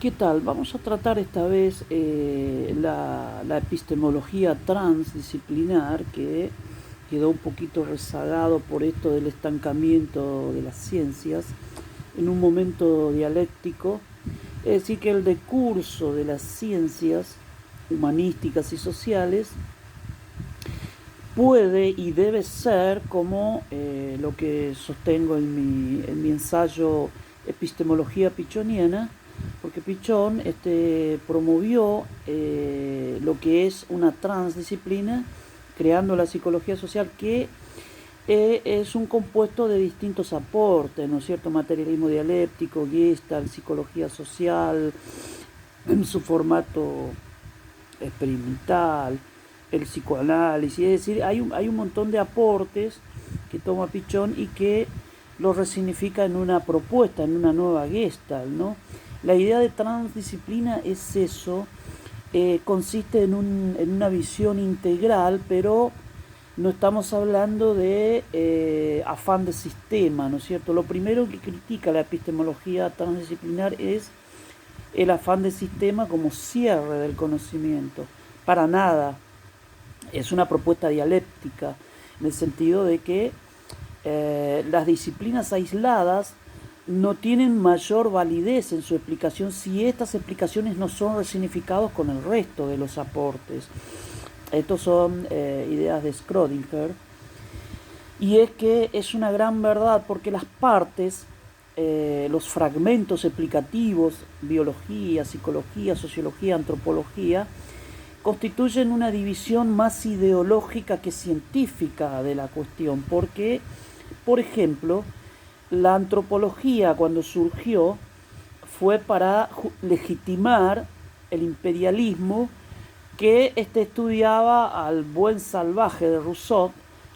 ¿Qué tal? Vamos a tratar esta vez la epistemología transdisciplinar, que quedó un poquito rezagado por esto del estancamiento de las ciencias en un momento dialéctico. Es decir, que el decurso de las ciencias humanísticas y sociales puede y debe ser como lo que sostengo en mi ensayo Epistemología Pichoniana, porque Pichon promovió lo que es una transdisciplina, creando la psicología social, que es un compuesto de distintos aportes, ¿no es cierto? Materialismo dialéctico, Gestalt, psicología social, en su formato experimental, el psicoanálisis, es decir, hay un montón de aportes que toma Pichon y que lo resignifica en una propuesta, en una nueva Gestalt, ¿no? La idea de transdisciplina es eso, consiste en una visión integral, pero no estamos hablando de afán de sistema, ¿no es cierto? Lo primero que critica la epistemología transdisciplinar es el afán de sistema como cierre del conocimiento. Para nada. Es una propuesta dialéctica, en el sentido de que las disciplinas aisladas no tienen mayor validez en su explicación si estas explicaciones no son resignificadas con el resto de los aportes. Estos son ideas de Schrödinger, y es que es una gran verdad porque las partes, los fragmentos explicativos, biología, psicología, sociología, antropología, constituyen una división más ideológica que científica de la cuestión, porque, por ejemplo, la antropología, cuando surgió, fue para legitimar el imperialismo que estudiaba al buen salvaje de Rousseau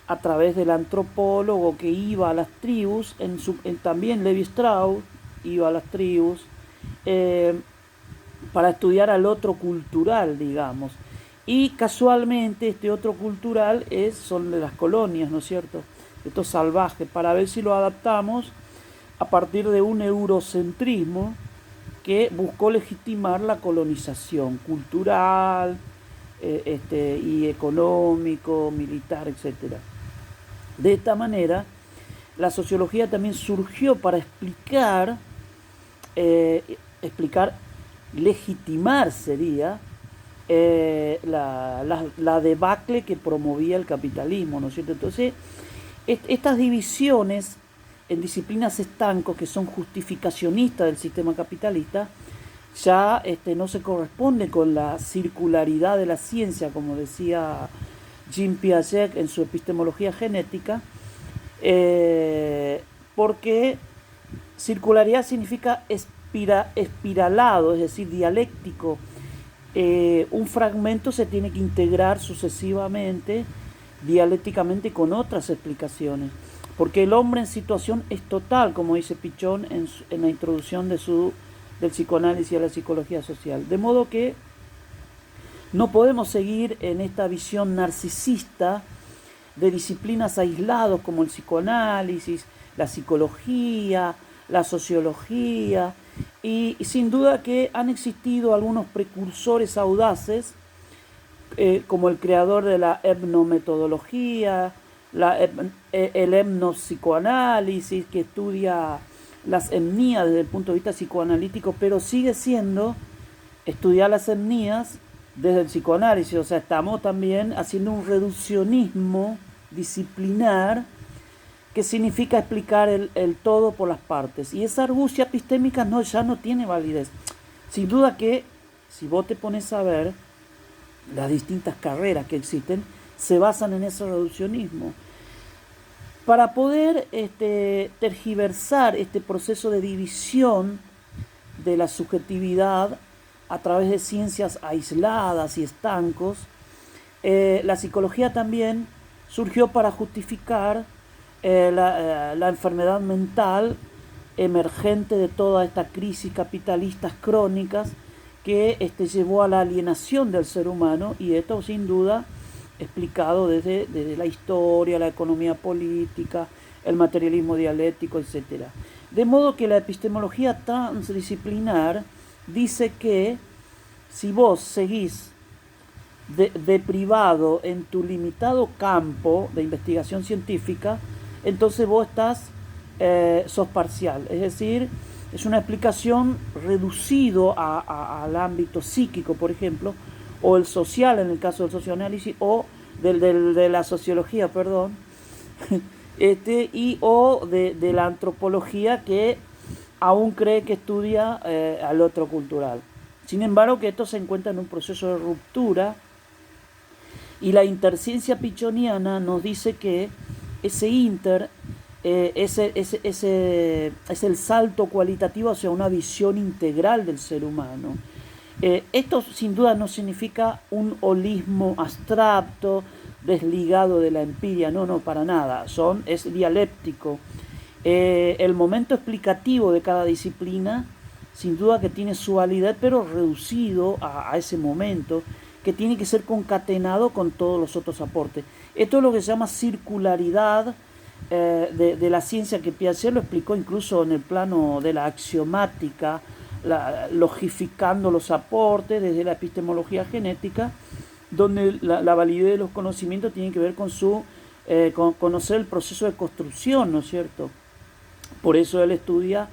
a través del antropólogo que iba a las tribus, también Levi Strauss iba a las tribus, para estudiar al otro cultural, digamos. Y casualmente este otro cultural son de las colonias, ¿no es cierto? Estos salvajes, para ver si lo adaptamos a partir de un eurocentrismo que buscó legitimar la colonización cultural, y económico, militar, etc. De esta manera, la sociología también surgió para explicar, legitimar sería la debacle que promovía el capitalismo, ¿no es cierto? Entonces, estas divisiones en disciplinas estancos que son justificacionistas del sistema capitalista ya no se corresponde con la circularidad de la ciencia, como decía Jean Piaget en su epistemología genética, porque circularidad significa espiralado, es decir, dialéctico. Un fragmento se tiene que integrar sucesivamente, dialécticamente, con otras explicaciones, porque el hombre en situación es total, como dice Pichon en la introducción del psicoanálisis a la psicología social. De modo que no podemos seguir en esta visión narcisista de disciplinas aisladas como el psicoanálisis, la psicología, la sociología, y sin duda que han existido algunos precursores audaces, como el creador de la etnometodología, el etnopsicoanálisis, que estudia las etnias desde el punto de vista psicoanalítico, pero sigue siendo estudiar las etnias desde el psicoanálisis. O sea, estamos también haciendo un reduccionismo disciplinar que significa explicar el todo por las partes. Y esa argucia epistémica ya no tiene validez. Sin duda que, si vos te pones a ver, las distintas carreras que existen se basan en ese reduccionismo. Para poder tergiversar este proceso de división de la subjetividad a través de ciencias aisladas y estancos, la psicología también surgió para justificar la enfermedad mental emergente de toda esta crisis capitalistas crónicas que llevó a la alienación del ser humano, y esto sin duda explicado desde la historia, la economía política, el materialismo dialéctico, etc. De modo que la epistemología transdisciplinar dice que si vos seguís de privado en tu limitado campo de investigación científica, entonces vos sos parcial. Es decir, es una explicación reducido al ámbito psíquico, por ejemplo, o el social en el caso del socioanálisis, o de la sociología, perdón, o de la antropología, que aún cree que estudia al otro cultural. Sin embargo, que esto se encuentra en un proceso de ruptura, y la interciencia pichoniana nos dice que ese es el salto cualitativo hacia una visión integral del ser humano. Esto sin duda no significa un holismo abstracto, desligado de la empiria, no, para nada, es dialéctico. El momento explicativo de cada disciplina, sin duda que tiene su validez, pero reducido a ese momento, que tiene que ser concatenado con todos los otros aportes. Esto es lo que se llama circularidad de la ciencia, que Piaget lo explicó incluso en el plano de la axiomática, logificando los aportes desde la epistemología genética, donde la validez de los conocimientos tiene que ver con con conocer el proceso de construcción, ¿no es cierto? Por eso él estudia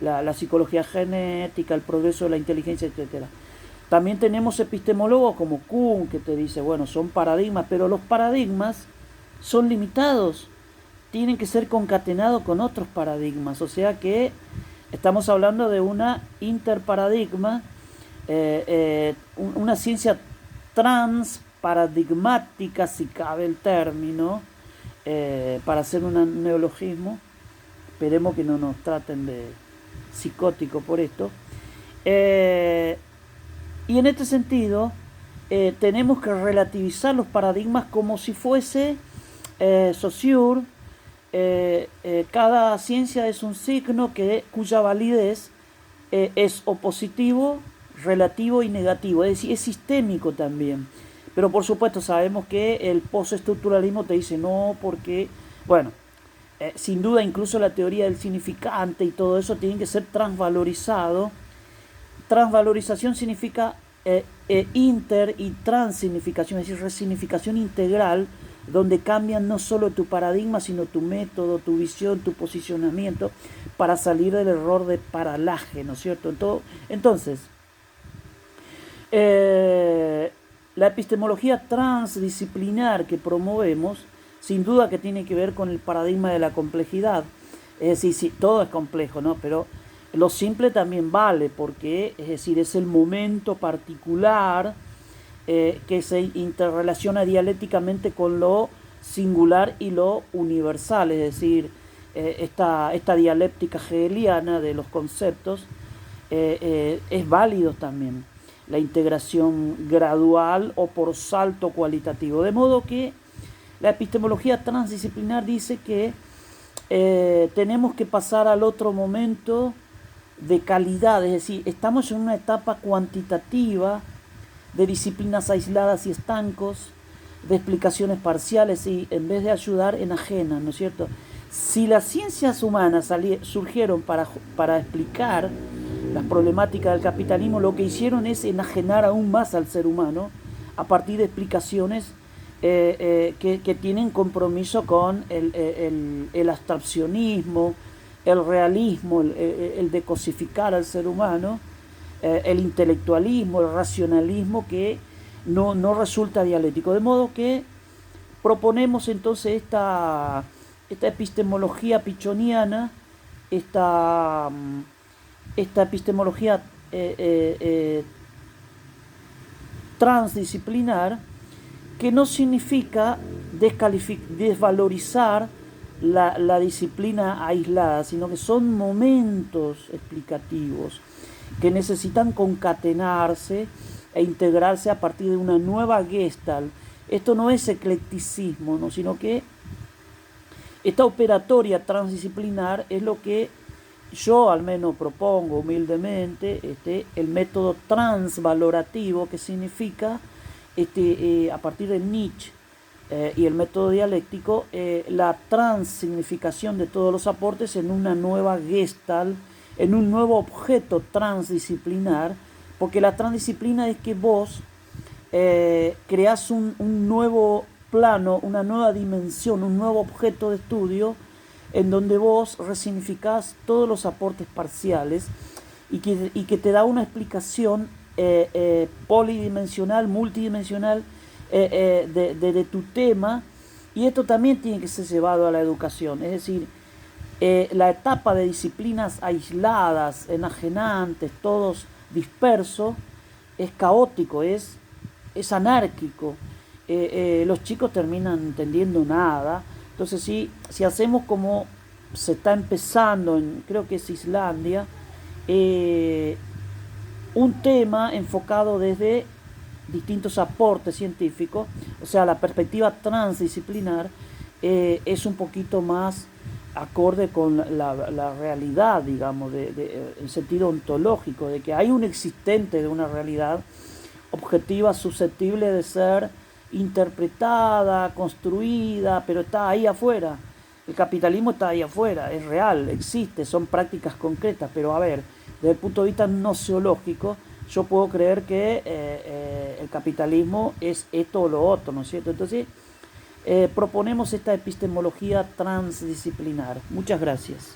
la psicología genética, el progreso de la inteligencia, etc. También tenemos epistemólogos como Kuhn, que te dice, bueno, son paradigmas, pero los paradigmas son limitados, tienen que ser concatenados con otros paradigmas, o sea que estamos hablando de una interparadigma, una ciencia transparadigmática, si cabe el término, para hacer un neologismo. Esperemos que no nos traten de psicótico por esto. Y en este sentido, tenemos que relativizar los paradigmas como si fuese Saussure. Cada ciencia es un signo cuya validez es o positivo, relativo y negativo, es decir, es sistémico también. Pero por supuesto sabemos que el postestructuralismo te dice no, porque, bueno, sin duda incluso la teoría del significante y todo eso tiene que ser transvalorizado. Transvalorización significa inter y transignificación, es decir, resignificación integral, donde cambian no solo tu paradigma, sino tu método, tu visión, tu posicionamiento, para salir del error de paralaje, ¿no es cierto? Entonces, la epistemología transdisciplinar que promovemos, sin duda que tiene que ver con el paradigma de la complejidad. Es decir, sí, todo es complejo, ¿no? Pero lo simple también vale, porque, es decir, es el momento particular que se interrelaciona dialécticamente con lo singular y lo universal, es decir, esta dialéctica hegeliana de los conceptos es válido también, la integración gradual o por salto cualitativo, de modo que la epistemología transdisciplinar dice que tenemos que pasar al otro momento de calidad, es decir, estamos en una etapa cuantitativa de disciplinas aisladas y estancos, de explicaciones parciales y en vez de ayudar, enajenan, ¿no es cierto? Si las ciencias humanas surgieron para explicar las problemáticas del capitalismo, lo que hicieron es enajenar aún más al ser humano a partir de explicaciones que tienen compromiso con el abstraccionismo, el realismo, el de cosificar al ser humano, el intelectualismo, el racionalismo, que no resulta dialéctico. De modo que proponemos entonces esta epistemología pichoniana, esta epistemología transdisciplinar, que no significa desvalorizar la disciplina aislada, sino que son momentos explicativos que necesitan concatenarse e integrarse a partir de una nueva Gestalt. Esto no es eclecticismo, ¿no? Sino que esta operatoria transdisciplinar es lo que yo al menos propongo humildemente, el método transvalorativo, que significa a partir de Nietzsche y el método dialéctico, la transignificación de todos los aportes en una nueva Gestalt, en un nuevo objeto transdisciplinar, porque la transdisciplina es que vos creás un nuevo plano, una nueva dimensión, un nuevo objeto de estudio en donde vos resignificás todos los aportes parciales y que te da una explicación polidimensional, multidimensional de tu tema, y esto también tiene que ser llevado a la educación, es decir, la etapa de disciplinas aisladas, enajenantes, todos dispersos, es caótico, es anárquico. Los chicos terminan entendiendo nada. Entonces, si hacemos como se está empezando, creo que es Islandia, eh, un tema enfocado desde distintos aportes científicos, o sea, la perspectiva transdisciplinar es un poquito más acorde con la realidad, digamos, en sentido ontológico, de que hay un existente de una realidad objetiva susceptible de ser interpretada, construida, pero está ahí afuera. El capitalismo está ahí afuera, es real, existe, son prácticas concretas, pero a ver, desde el punto de vista nociológico, yo puedo creer que el capitalismo es esto o lo otro, ¿no es cierto? Entonces, proponemos esta epistemología transdisciplinar. Muchas gracias.